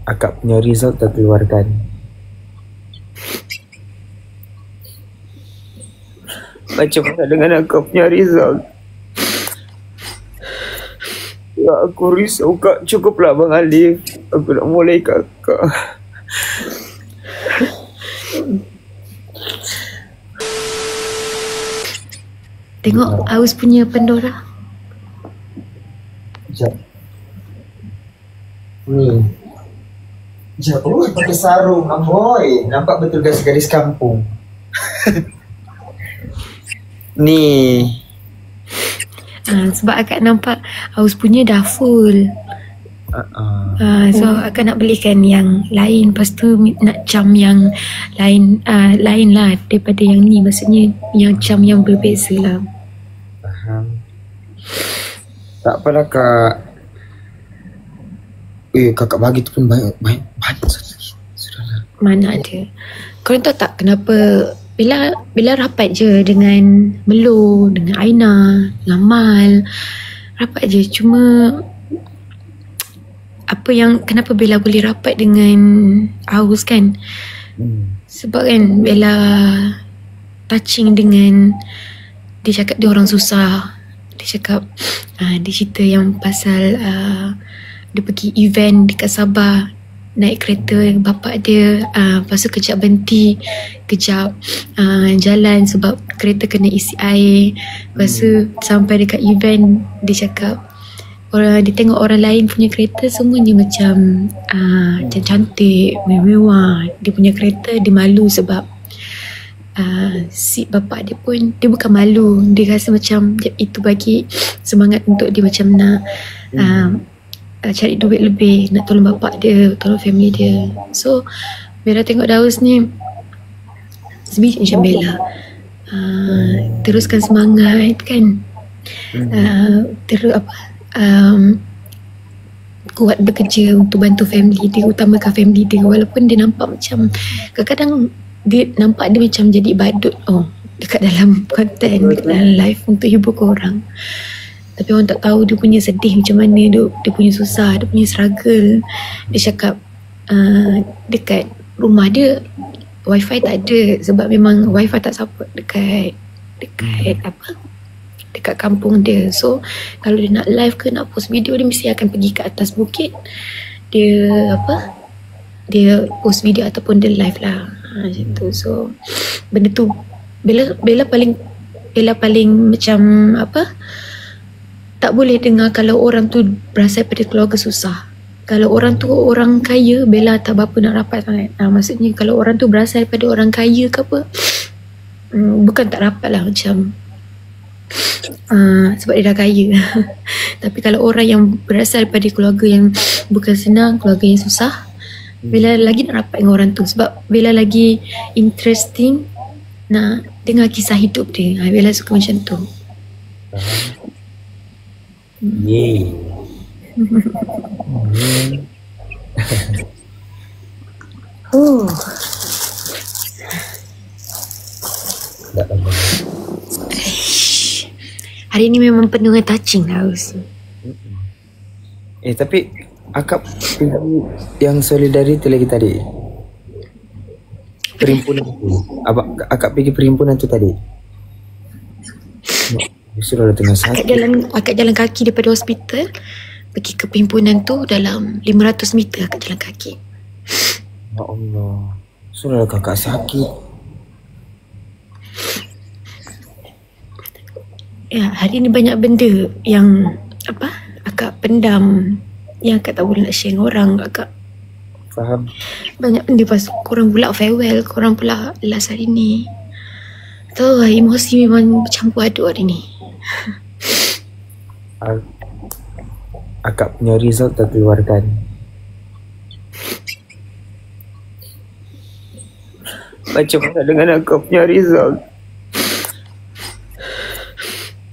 Akak punya result terkeluarkan. Macam mana dengan akak punya result? Ya, aku risau kak. Cukuplah Abang Alif. Aku nak mulai kakak. Tengok Aus punya Pandora. Sekejap. Ni. Sekejap. Oh, pakai sarung. Amboi. Nampak betul garis-garis kampung. Ni. Sebab akak nampak Aus punya dah full. So akak nak belikan yang lain. Lepas tu nak cam yang lain, lain lah daripada yang ni. Maksudnya yang cam yang berbeza lah. Faham. Tak apalah kak. Kakak bagi tu pun banyak sudahlah. Mana ada. Korang tahu tak kenapa Bella rapat je dengan Melo, dengan Aina, dengan Mal. Rapat je. Cuma kenapa Bella boleh rapat dengan Aus kan? Sebab kan Bella touching dengan, dia cakap dia orang susah. Dia cakap dia cerita yang pasal dia pergi event dekat Sabah, naik kereta bapak dia, lepas tu kejap berhenti, kejap jalan sebab kereta kena isi air. Lepas tu sampai dekat event, dia cakap dia tengok orang lain punya kereta semuanya macam cantik, mewah. Dia punya kereta dia malu sebab si bapak dia pun, dia bukan malu, dia rasa macam itu bagi semangat untuk dia macam nak cari duit lebih, nak tolong bapak dia, tolong family dia. So Bella tengok Daus ni sebiji macam Bella, teruskan semangat kan, kuat bekerja untuk bantu family dia, utamakan family dia. Walaupun dia nampak macam kadang-kadang dia nampak dia macam jadi badut dekat dalam konten, dekat dalam live untuk hibur korang. Tapi orang tak tahu dia punya sedih macam mana, dia punya susah, dia punya struggle. Dia cakap dekat rumah dia wifi tak ada sebab memang wifi tak support dekat dekat kampung dia. So kalau dia nak live ke nak post video, dia mesti akan pergi ke atas bukit. Dia post video ataupun dia live lah, macam tu. So benda tu Bella paling macam tak boleh dengar kalau orang tu berasal daripada keluarga susah. Kalau orang tu orang kaya, Bella tak berapa nak rapat sangat. Maksudnya kalau orang tu berasal daripada orang kaya ke apa, bukan tak rapat lah macam sebab dia dah kaya. Tapi kalau orang yang berasal daripada keluarga yang bukan senang, keluarga yang susah, Bella lagi nak rapat dengan orang tu sebab Bella lagi interesting nak dengar kisah hidup dia. Bella suka macam tu. Yeay. Hari ni memang penuh dengan touching lah. Tapi akak pergi yang solidariti lagi tadi, perhimpunan tu, akak pergi perhimpunan tu tadi. Sudah tengah sakit. Akak jalan kaki daripada hospital pergi ke perhimpunan tu dalam 500 meter akak jalan kaki. Ya Allah. Sudah kakak sakit. Ya, hari ni banyak benda yang akak pendam, yang akak tak boleh nak share dengan orang. Akak faham. Banyak benda pas korang pula farewell, korang pula last hari ni. Tahu lah, emosi memang bercampur aduk hari ni. Akak punya result terkeluarkan. Macam mana dengan akak punya result?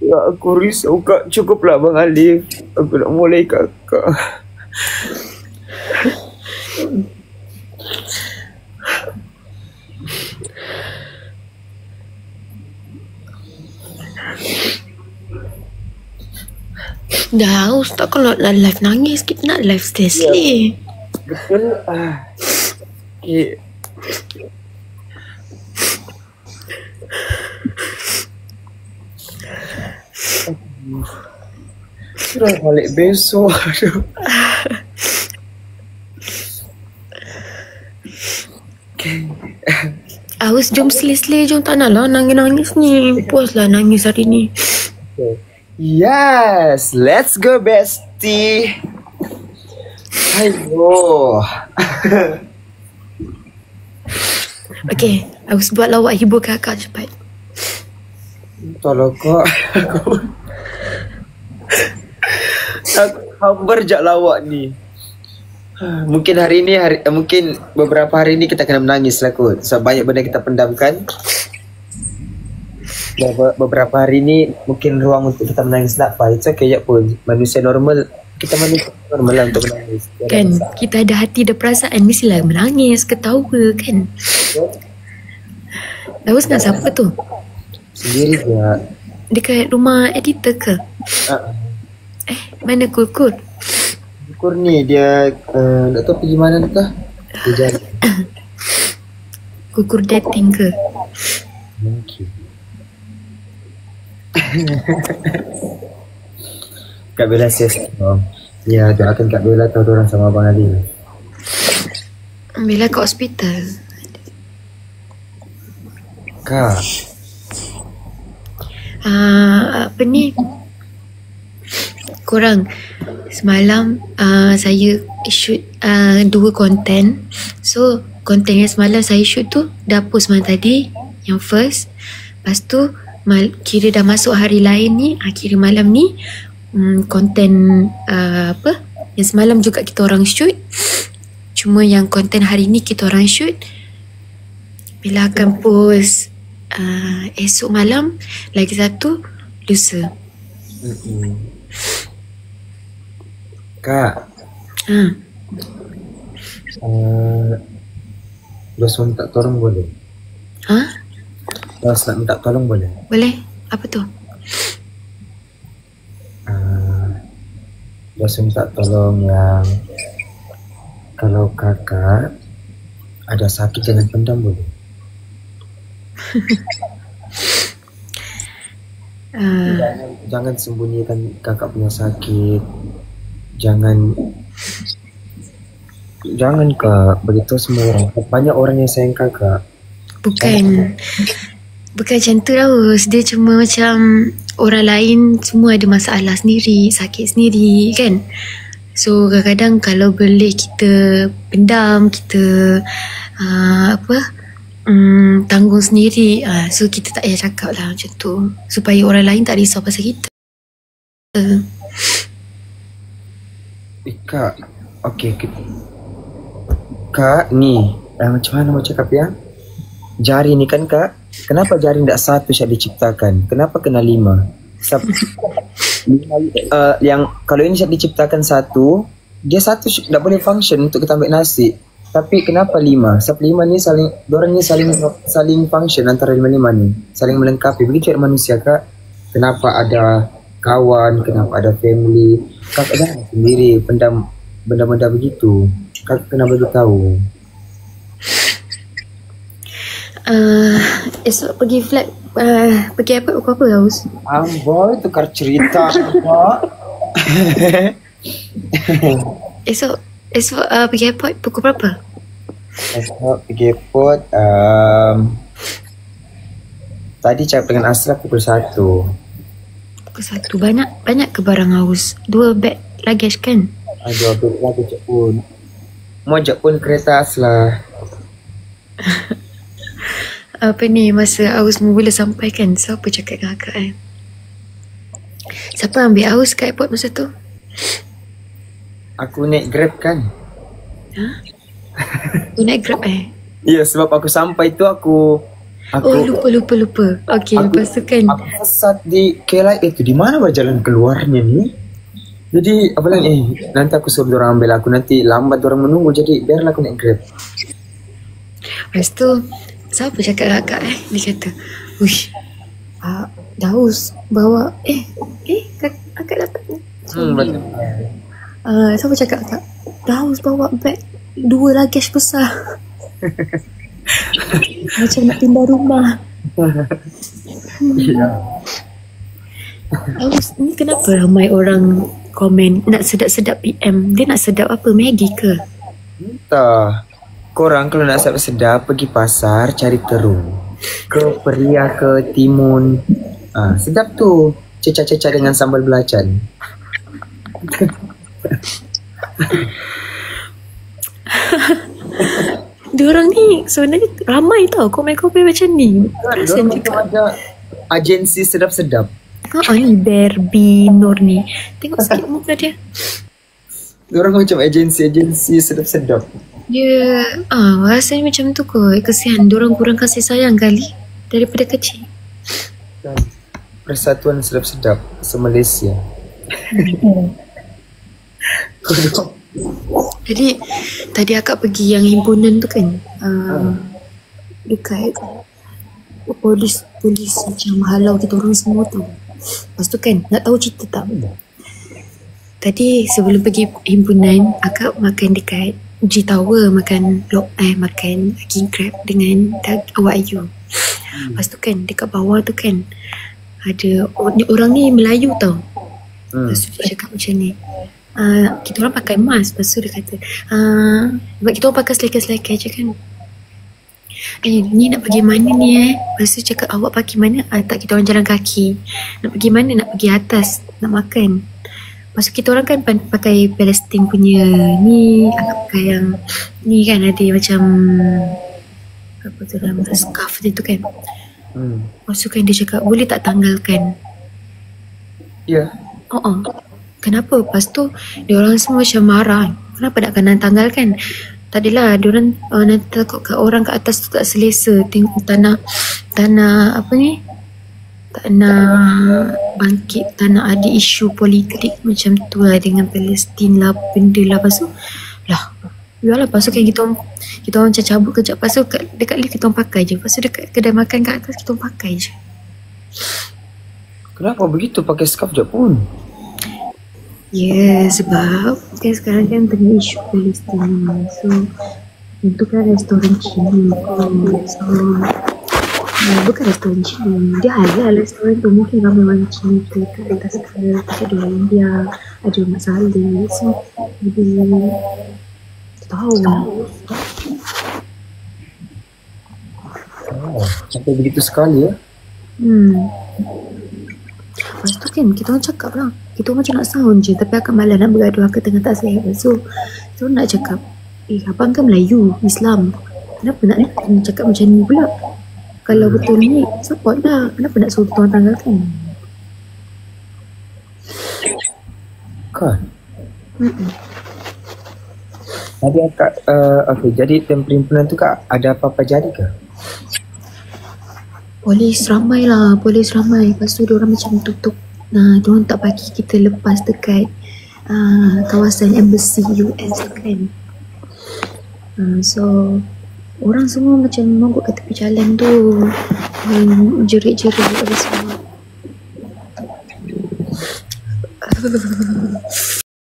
Ya, aku risau kak. Cukuplah Abang Alif. Aku nak mulai kakak. Dah, Ustaz kalau nak live nangis, kita nak live stay asleep. Betul. Okay. Sudah balik besok. Aduh. Aus, jom selesai, jom tak nak lah nangis-nangis ni. Puas lah nangis hari ni. Yes, let's go bestie. Ayo. Okay, Aus buat lawak hibur kakak cepat. Tolong kok. Aku hambar jak lawak ni. Mungkin hari ni mungkin beberapa hari ni kita kena menangis lah kot. Sebab banyak benda kita pendamkan. Beberapa hari ni mungkin ruang untuk kita menangis tak apa. It's okay je pun. Manusia normal, kita manusia normal lah untuk menangis. Kan, kita ada hati, ada perasaan, mestilah menangis, ketawa kan. Aus dengan siapa tu? Sendiri je. Dekat rumah editor ke? Mana Kur? Kur ni dia tak tahu pergi mana entah. Dia jalan. Kukur dating ke? Mungkin. Kak Bella says ya, doakan Kak Bella tahu orang sama Abang Ali. Bella kat hospital. Kak, apa ni? Korang semalam saya shoot 2 konten. So konten yang semalam saya shoot tu dah post malam tadi, yang first. Lepas tu kira dah masuk hari lain ni, kira malam ni konten apa yang semalam juga kita orang shoot. Cuma yang konten hari ni kita orang shoot. Bila akan post esok malam, lagi satu lusa. Kak, Bos minta tolong boleh? Bos nak minta tolong boleh? Boleh? Apa tu? Bos minta tolong yang kalau kakak ada sakit jangan pendam boleh? Jangan sembunyikan kakak punya sakit. Jangan kak, begitu semua orang. Banyak orang yang sayang kakak. Bukan macam tu Raus. Dia cuma macam orang lain semua ada masalah sendiri, sakit sendiri kan. So kadang-kadang kalau boleh kita pendam, kita tanggung sendiri. So kita tak payah cakap lah macam tu, supaya orang lain tak risau pasal kita. Kak, okay. Kak ni macam mana mau cakap ya? Jari ni kan kak, kenapa jari tak satu siap diciptakan? Kenapa kena 5? Yang kalau ini siap diciptakan satu, dia satu tak boleh function untuk kita ambil nasi. Tapi kenapa 5? Sebab 5 ni diorang ni saling function antara 5 ni, saling melengkapi. Begitu juga manusia kak. Kenapa ada kawan, kenapa ada family? Kakak jangan sendiri pendam benda-benda begitu. Kakak kena beritahu. Esok pergi flat, pergi apa Haus? Boy, tukar cerita apa? Esok pergi airport pukul berapa? Esok pergi airport tadi cakap dengan Asra pukul 1. Pukul 1. Banyak ke barang Haus? 2 beg luggage kan? 2 beg luggage pun. Mau ajak pun kereta Asla. Apa ni, masa Haus mula sampai kan, siapa cakap dengan kakak kan? Siapa ambil Haus kat airport masa tu? Aku naik Grab kan? Kau naik Grab Ya, sebab aku sampai tu aku lupa. Okay, lepas tu kan aku sesat di KLIA tu. Di mana jalan keluarnya ni? Jadi apa lagi? Nanti aku suruh orang ambil aku. Nanti lambat orang menunggu. Jadi biarlah aku naik Grab. Lepas tu siapa cakap kakak dia kata, "Uish, Daus bawa kakak dapat." Betul. Siapa cakap kakak? Daus bawa beg 2 luggage besar. Macam nak pindah rumah. Ya. Ni kenapa ramai orang komen nak sedap-sedap PM? Dia nak sedap apa? Maggi ke? Entah. Korang kalau nak sedap-sedap pergi pasar cari terung. Ke Peria ke Timun. Sedap tu. Cecah-cecah dengan sambal belacan. Diorang ni sebenarnya ramai tau komen-komen macam ni. Perasan Diorang juga. ada agensi sedap-sedap. Ni Barbie Nur ni. Tengok sikit muka dia. Diorang macam agensi sedap-sedap. Dia rasanya macam tu kot. Kesian diorang kurang kasih sayang kali daripada kecil. Dan Persatuan Sedap-sedap se-Malaysia. Jadi tadi akak pergi yang himpunan tu kan, dekat polis macam halau kita orang semua tu. Lepas tu kan, nak tahu cerita tak? Tadi sebelum pergi himpunan, akak makan dekat G Tower, makan king crab dengan awak Ayu. Lepas tu kan, dekat bawah tu kan, ada orang ni Melayu tau. Lepas tu dia cakap macam ni, kita orang pakai mask. Lepas tu dia kata, sebab kita orang pakai selekeh-selekeh je kan. Ni nak pergi mana ni Lepas tu cakap, awak pergi mana? Tak, kita orang jalan kaki. Nak pergi mana? Nak pergi atas, nak makan. Lepas tu kita orang kan pakai Palestine punya ni, agak pakai yang ni kan, ada macam apa tu dalam scarf dia tu kan. Lepas tu kan dia cakap, boleh tak tanggalkan? Ya. Kenapa? Lepas tu dia orang semua macam marah. Kenapa nak kena tanggalkan? Tak adalah, dia orang nanti takut kat orang kat atas tu tak selesa tengok tanah apa ni? Tak nak bangkit, tak nak ada isu politik macam tu lah dengan Palestin lah, benda lah. Lepas tu yalah, lepas tu kan kita orang macam cabut kejap. Lepas tu dekat lift kita orang pakai je. Lepas tu dekat kedai makan kat atas kita orang pakai je. Kenapa begitu pakai scarf je pun? Ya, sebab kan sekarang kan tengah isu Palestin. So itu kan restoran Cina. So bukan restoran Cina, dia halal restoran tu. Mungkin ramai orang Cina tu kat atas ke, ada orang India, ada Mak Saleh. So jadi tahu. Sampai begitu sekali ya. Lepas tu kan kita orang cakap lah, kita orang macam nak sound je, tapi akak malah nak bergaduh, akak tengah tak sihat. So kita orang nak cakap, abang kan Melayu, Islam, kenapa nak cakap macam ni pula? Kalau betul ni, support lah. Kenapa nak suruh kita orang tanggalkan? Kan? Tadi akak, okay, jadi dalam perhimpunan tu kak ada apa-apa jadi ke? Polis ramai lah, polis ramai. Lepas tu diorang macam tutup. Diorang tak bagi kita lepas dekat kawasan embassy US kan. So orang semua macam mogok kat tepi jalan tu, jerit-jerit apa semua.